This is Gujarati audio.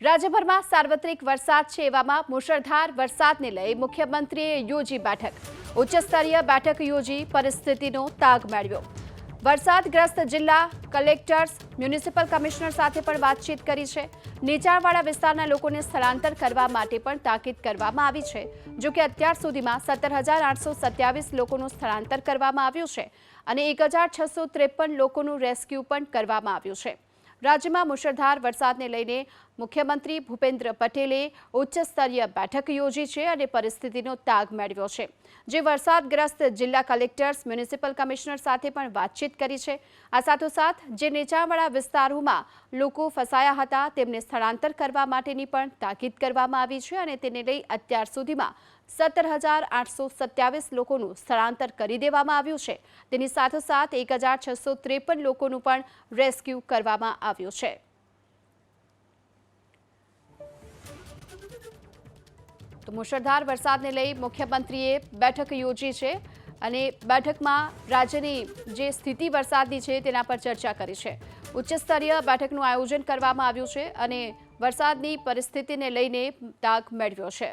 રાજ્યભરમાં સાર્વત્રિક વરસાદ છે એવામાં મુશળધાર વરસાદને લઈ મુખ્યમંત્રીએ યોજી બેઠક ઉચ્ચસ્તરીય બેઠક યોજી પરિસ્થિતિનો તાગ મેળવ્યો। વરસાદગ્રસ્ત જિલ્લા કલેક્ટર્સ મ્યુનિસિપલ કમિશનર સાથે પણ વાતચીત કરી છે। નીચાણવાળા વિસ્તારના લોકોને સ્થળાંતર કરવા માટે પણ તાકીદ કરવામાં આવી છે। જો કે અત્યાર સુધીમાં 17,827 લોકોનું સ્થળાંતર કરવામાં આવ્યું છે અને 1,653 લોકોનું રેસ્ક્યુ પણ કરવામાં આવ્યું છે। રાજ્યમાં મુશળધાર વરસાદને લઈને મુખ્યમંત્રી ભૂપેન્દ્ર પટેલે ઉચ્ચસ્તરીય બેઠક યોજી છે અને પરિસ્થિતિનો તાગ મેળવ્યો છે। જે વરસાદગ્રસ્ત જિલ્લા કલેક્ટર્સ મ્યુનિસિપલ કમિશનર સાથે પણ વાતચીત કરી છે। આ સાથોસાથ જે નીચાણવાળા વિસ્તારોમાં લોકો ફસાયા હતા તેમને સ્થળાંતર કરવા માટેની પણ તાકીદ કરવામાં આવી છે અને તેને લઈ અત્યાર સુધીમાં 17,827 લોકોનું સ્થળાંતર કરી દેવામાં આવ્યું છે। તેની સાથોસાથ 1,653 લોકોનું પણ રેસ્ક્યુ કરવામાં આવ્યું છે। તો મુશળધાર વરસાદને લઈ મુખ્યમંત્રીએ બેઠક યોજી છે અને બેઠકમાં રાજ્યની જે સ્થિતિ વરસાદની છે તેના પર ચર્ચા કરી છે। ઉચ્ચસ્તરીય બેઠકનું આયોજન કરવામાં આવ્યું છે અને વરસાદની પરિસ્થિતિને લઈને તાગ મેળવ્યો છે।